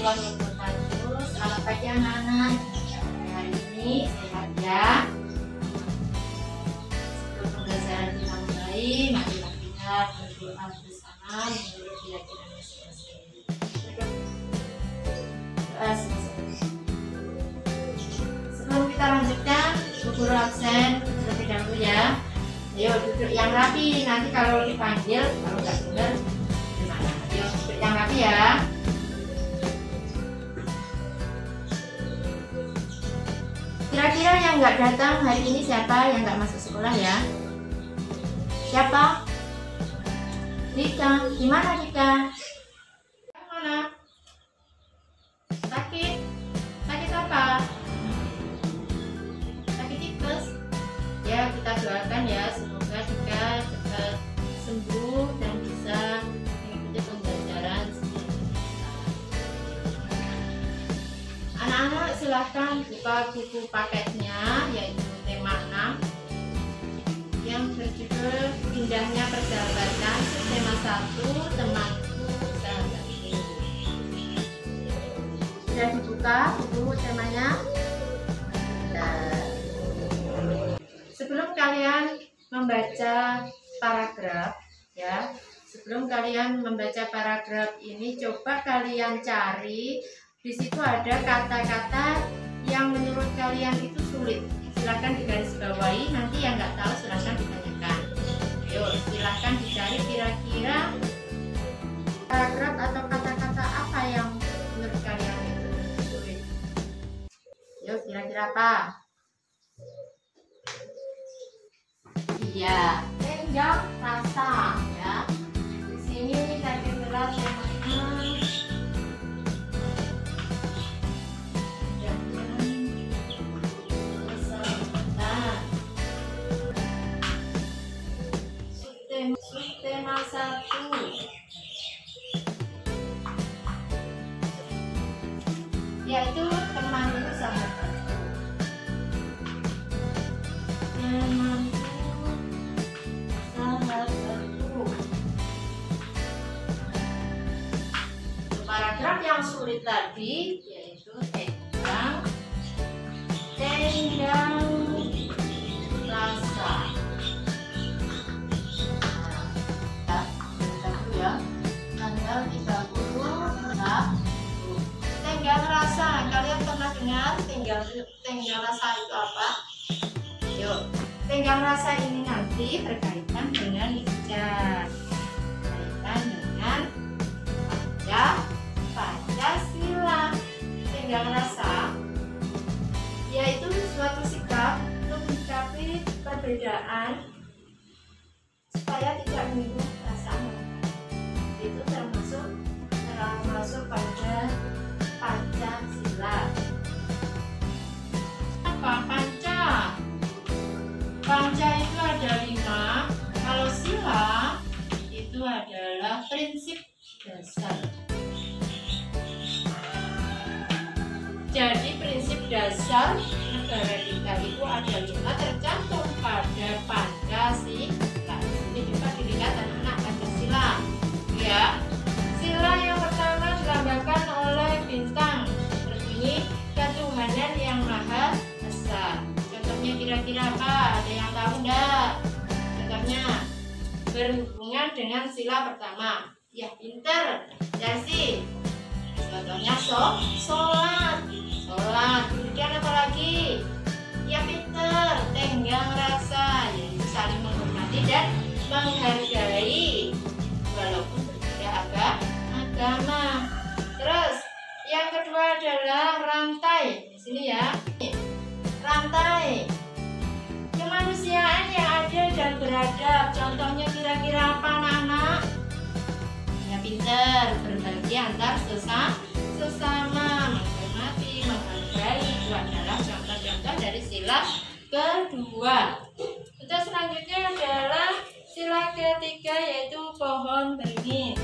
Allah wabarakatuh. Selamat pagi anak-anak. Hari ini sehat ya. Sebelum pembelajaran kita mulai, marilah kita berdoa bersama menurut keyakinan masing-masing. Doa selesai. Sebelum kita lanjutkan, guru absen terlebih dahulu ya. Ayo duduk yang rapi. Nanti kalau dipanggil, kalau nggak dengar gimana? Ayo duduk yang rapi ya. Kira-kira yang nggak datang hari ini siapa yang nggak masuk sekolah ya? Siapa? Dika. Gimana Dika? Mana? Sakit? Sakit apa? Sakit tipes? Ya, kita doakan ya, semoga Dika cepat sembuh dan bisa mengikuti pembelajaran seperti kita. Anak-anak silahkan buka buku paketnya, yaitu tema 6 yang berjudul Indahnya Persahabatan, tema 1 Temanku Sahabatku. Sudah dibuka buku temanya? Sebelum kalian membaca paragraf ya, sebelum kalian membaca paragraf ini, coba kalian cari di situ ada kata-kata yang menurut kalian itu sulit. Silahkan digarisbawahi, nanti yang nggak tahu silahkan ditanyakan. Yuk, silahkan dicari kira-kira paragraf atau kata-kata apa yang menurut kalian itu sulit. Yuk, kira-kira apa? Iya, tenggang rasa ya. Di sini tadi berat temanya tema 1 yaitu temanku sahabatku. Paragraf yang sulit tadi yaitu tenggang rasa. Tanggal 30 tenggang rasa. Kalian pernah dengar tenggang rasa itu apa? Yuk, tenggang rasa ini nanti berkaitan dengan hijab, berkaitan dengan Pancasila. Tenggang rasa yaitu suatu sikap untuk menyikapi perbedaan supaya tidak menyinggung perasaan. Itu termasuk pada Pancasila. Apa panca? Panca itu ada 5. Kalau sila itu adalah prinsip dasar. Jadi prinsip dasar negara kita itu ada 5 tercantum pada Pancasila. Ini juga dilihat anak-anak Pancasila. Ya, sila yang pertama dilambangkan oleh bintang berbunyi ketuhanan yang maha esa. Contohnya kira-kira apa? Ada yang tahu enggak? Contohnya berhubungan dengan sila pertama. Ya, pinter. Jadi contohnya sholat. Kemudian apa lagi? Ya, pinter. Tenggang rasa, yaitu saling menghormati dan menghargai walaupun berbeda agama. Terus yang kedua adalah rantai. Di sini ya, rantai kemanusiaan yang adil dan beradab. Contohnya kira-kira apa anak-anak? Ya, pinter. Berbagi antar sesama, menghormati, menghargai. Itu adalah contoh-contoh dari sila kedua. Terus selanjutnya adalah sila ketiga yaitu pohon beringin.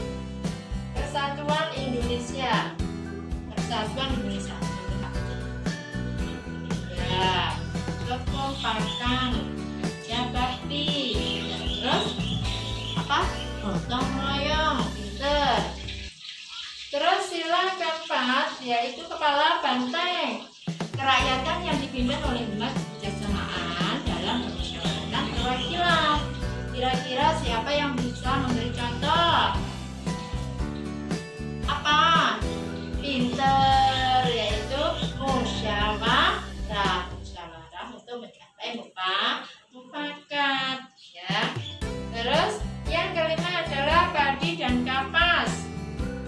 Persatuan Indonesia. Ya, kekompakan, ya bakti. Terus apa? Gotong royong, pinter. Terus sila keempat keempat yaitu kepala banteng, kerakyatan yang dipimpin oleh umat kebijaksanaan dalam permusyawaratan perwakilan. Kira-kira siapa yang bisa memberi contoh? Apa? Pinter, yaitu musyawarah untuk mencapai mufakat, ya. Terus yang kelima adalah padi dan kapas.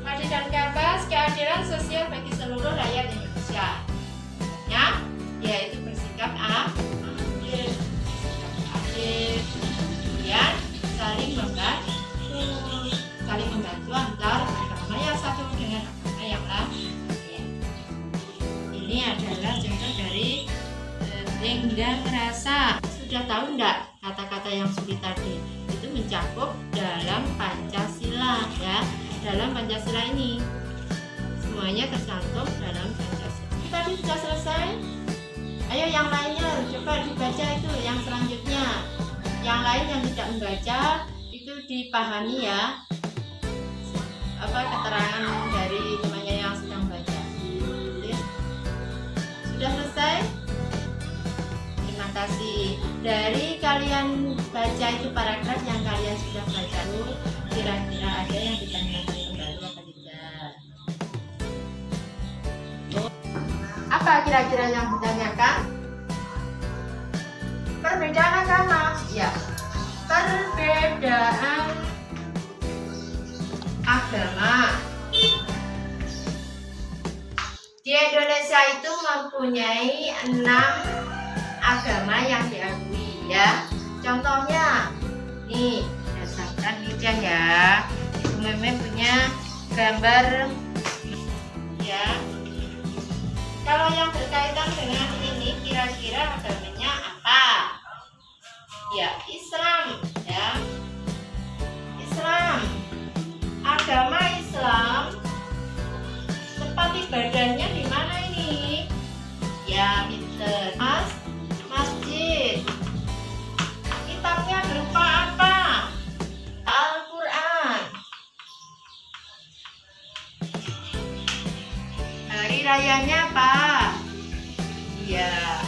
Padi dan kapas, keadilan sosial bagi seluruh rakyat Indonesia. Ya, yaitu bersikap adil, kemudian saling membantu antar agama yang satu dengan agama yang lain. Ini adalah contoh dari tenggang rasa. Sudah tahu enggak kata-kata yang sulit tadi? Itu mencakup dalam Pancasila, ya. Dalam Pancasila ini semuanya tercantum dalam Pancasila. Tadi sudah selesai. Ayo yang lainnya coba dibaca itu yang selanjutnya. Yang lain yang tidak membaca itu dipahami, ya. Keterangan dari temannya yang sedang baca. Sudah selesai? Terima kasih. Dari kalian baca itu paragraf yang kalian sudah baca, kira-kira ada yang ditanyakan kembali atau tidak? Apa kira-kira yang ditanyakan? Perbedaan agama, ya. Perbedaan agama di Indonesia itu mempunyai 6 agama yang diakui, ya. Contohnya nih, berdasarkan lidah, ya. Ibu Meme punya gambar, ya. Kalau yang berkaitan dengan ini kira-kira agamanya apa? Ya, Islam, ya. Islam. Agama Islam, tempat ibadahnya di mana ini? Ya, pinter. Masjid. Kitabnya berupa apa? Al-Quran. Hari rayanya apa? Ya,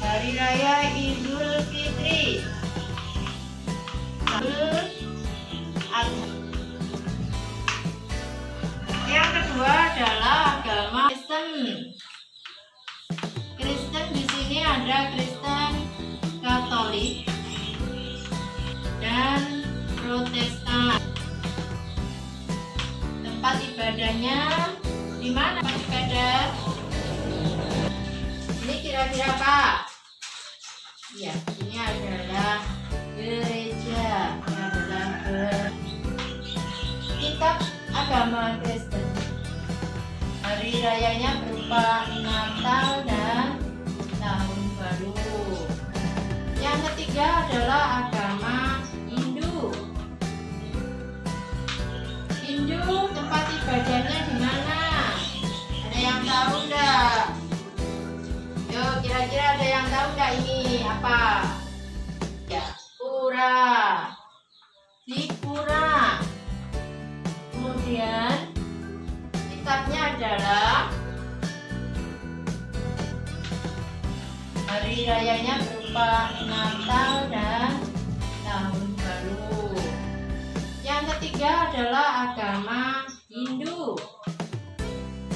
hari raya Idul Fitri. Yang kedua adalah agama Kristen. Kristen di sini ada Kristen Katolik dan Protestan. Tempat ibadahnya di mana tempat ibadah? Ini kira-kira apa? Ya, ini adalah gereja. Ini adalah kitab agama Kristen. Hari rayanya berupa Natal dan Tahun Baru. Yang ketiga adalah agama Hindu. Hindu tempat ibadahnya di mana? Ada yang tahu enggak? Yuk, kira-kira ada yang tahu enggak ini apa? Ya, pura. Di pura. Kemudian kitabnya adalah hari rayanya berupa Natal dan Tahun Baru. Yang ketiga adalah agama Hindu.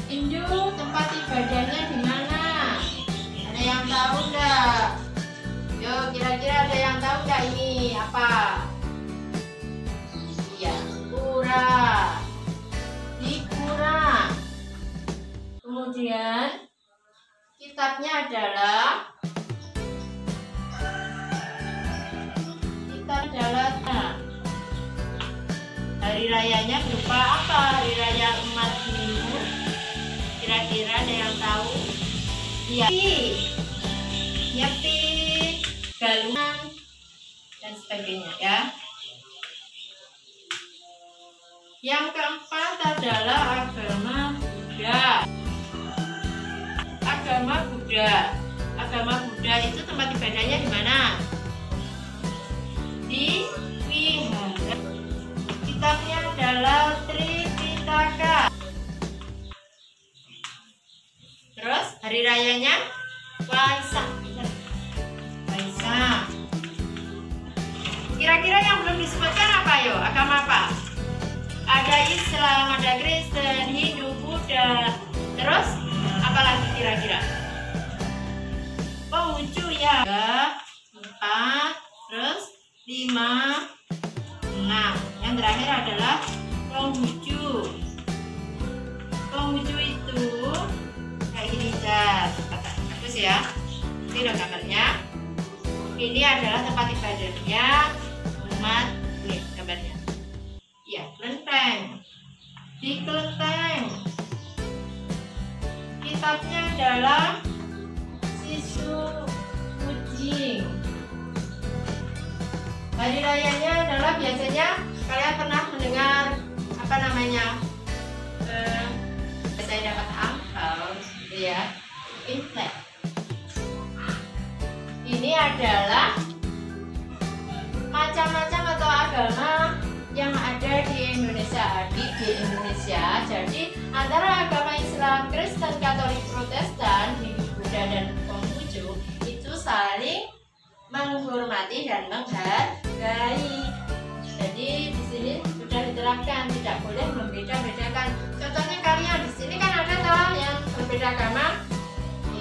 Hindu tempat ibadahnya di mana? Ada yang tahu enggak? Yuk, kira-kira ada yang tahu enggak ini apa? Ya, pura. Di pura. Kemudian kitabnya adalah hari rayanya berupa apa? Hari raya umat Hindu. Kira-kira ada yang tahu? Iya. Nyepi, galungan, dan sebagainya, ya. Yang keempat adalah agama Buddha. Agama Buddha. Agama Buddha itu tempat ibadahnya di mana? Di wihara. Kitabnya adalah Tripitaka. Hari rayanya Waisak. Waisak. Kira-kira yang belum disebutkan apa yo? Agama apa? Ada Islam, ada Kristen, Hindu, Buddha. Terus apa lagi kira-kira? Konghucu ya. 4, terus 5, 6. Yang terakhir adalah Konghucu. Konghucu itu kayak gini, bagus ya. Ini loh gambarnya. Ini adalah tempat ibadahnya umat. Nih gambarnya. Ya, kelenteng. Di kelenteng. Kitabnya adalah Sisu Kucing. Hari rayanya adalah biasanya kalian pernah mendengar apa namanya? Saya dapat angpau, gitu ya. Imlek. Ini adalah macam-macam atau agama yang ada di Indonesia. Di Indonesia, jadi antara agama Islam, Kristen, Katolik, Protestan, Hindu, Buddha, dan Konghucu itu saling menghormati dan menghargai. Jadi di sini sudah diterapkan tidak boleh membeda-bedakan. Contohnya kalian di sini kan ada toh yang berbeda agama.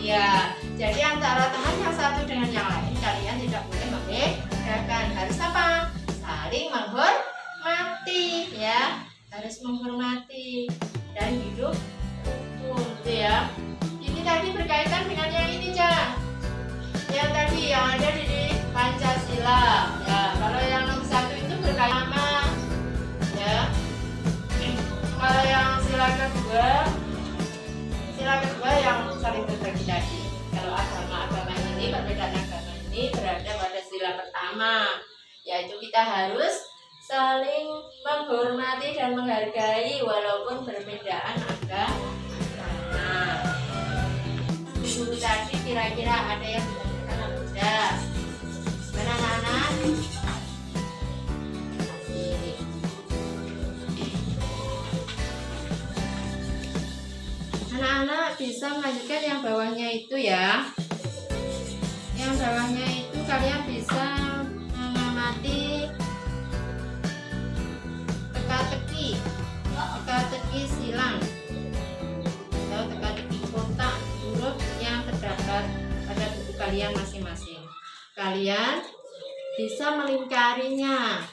Iya, jadi antara teman yang satu dengan yang lain kalian tidak boleh membedakan. Harus apa? Saling menghormati, ya. Harus menghormati dan hidup rukun, gitu ya. Ini tadi berkaitan dengan yang ini, Cak. Yang tadi yang ada di Pancasila. Ya, kalau yang nomor 1 itu berkaitan sama, ya. Kalau yang sila kedua yang saling berbagi tadi. Kalau agama ini, perbedaan agama ini berada pada sila pertama, yaitu kita harus saling menghormati dan menghargai walaupun perbedaan agama. Dulu tadi kira-kira ada yang ditanyakan atau tidak? Mana anak-anak? Anak-anak bisa melanjutkan yang bawahnya itu ya. Yang bawahnya itu kalian bisa mengamati teka-teki silang atau teka-teki kotak huruf yang terdapat pada buku kalian masing-masing. Kalian bisa melingkarinya,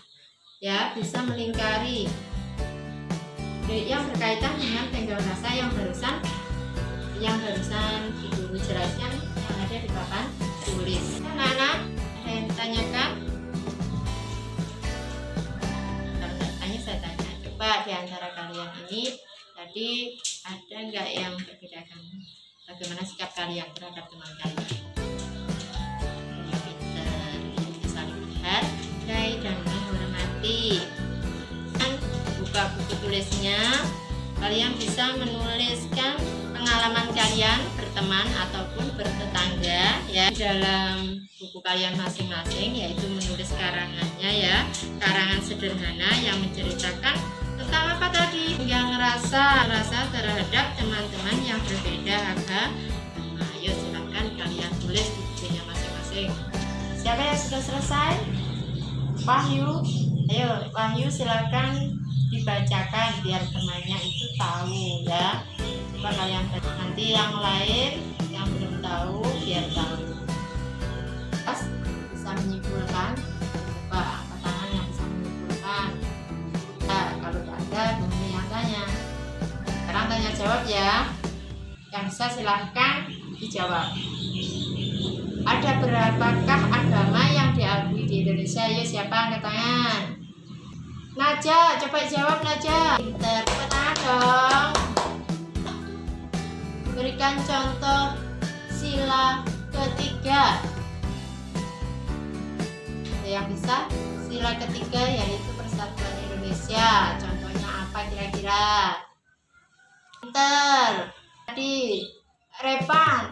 ya, bisa melingkari yang berkaitan dengan tenggang rasa yang barusan Ibu jelaskan yang ada di papan tulis. Anak-anak, ada yang ditanyakan? Saya tanya, coba di antara kalian ini tadi ada nggak yang membedakan bagaimana sikap kalian terhadap teman kalian? Pintar, saling menghargai dan menghormati. Buka buku tulisnya, kalian bisa menuliskan pengalaman kalian berteman ataupun bertetangga, ya, dalam buku kalian masing-masing, yaitu menulis karangannya, ya, karangan sederhana yang menceritakan tentang apa tadi, yang rasa terhadap teman-teman yang berbeda agama. Ayo silakan kalian tulis di bukunya masing-masing. Siapa yang sudah selesai? Wahyu, ayo Wahyu silakan dibacakan biar temannya itu tahu, ya. Coba kalian nanti yang lain yang belum tahu biar tahu. Terus bisa menyimpulkan, coba angkat tangan yang bisa menyimpulkan. Nah, kalau tidak ada Bumi yang tanya. Sekarang tanya jawab ya. Yang bisa silahkan dijawab. Ada berapakah agama yang diakui di Indonesia? Ayo siapa angkat tangan? Naja, coba jawab Naja. Pintar, angkat tangan dong. Berikan contoh sila ketiga. Ada yang bisa? Sila ketiga yaitu Persatuan Indonesia. Contohnya apa kira-kira? Pintar. Tadi Repan.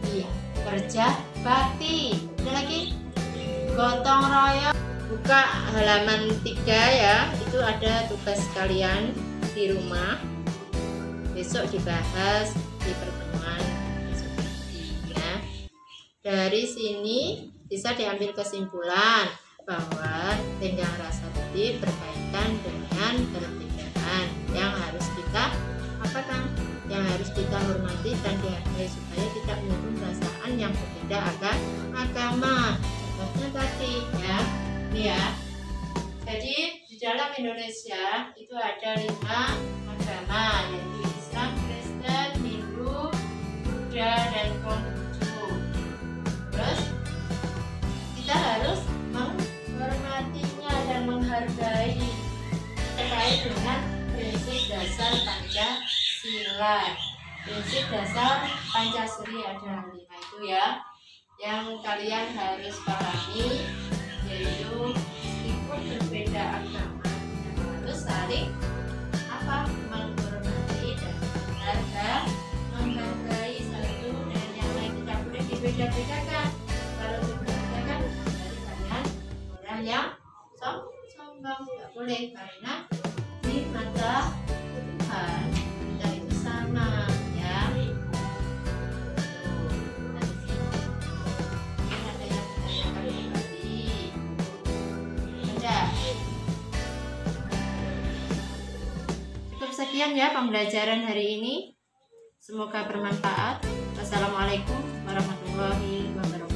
Iya, kerja bakti. Ada lagi? Gotong royong. Buka halaman 3 ya. Itu ada tugas kalian di rumah. Besok dibahas di pertemuan besok. Dari sini bisa diambil kesimpulan bahwa tenggang rasa tadi berkaitan dengan perbedaan yang harus kita yang harus kita hormati dan dihargai supaya tidak menimbulkan perasaan yang berbeda agama. Contohnya tadi ya, ini ya. Jadi di dalam Indonesia itu ada 5 agama, yaitu Islam, Kristen, Hindu, Buddha, dan Konghucu. Terus kita harus menghormatinya dan menghargai terkait dengan prinsip dasar Pancasila. Prinsip dasar Pancasila ada 5 itu ya, yang kalian harus pahami, yaitu meskipun berbeda agama harus saling menghormati dan menghargai satu dan yang lain. Tidak boleh dibeda-bedakan. Kalau dibeda-bedakan dari kalian orang yang sombong, tidak boleh, karena di mata Tuhan kita itu sama ya. Ada yang ditanyakan kembali. Cukup sekian ya pembelajaran hari ini. Semoga bermanfaat. Wassalamualaikum warahmatullahi wabarakatuh.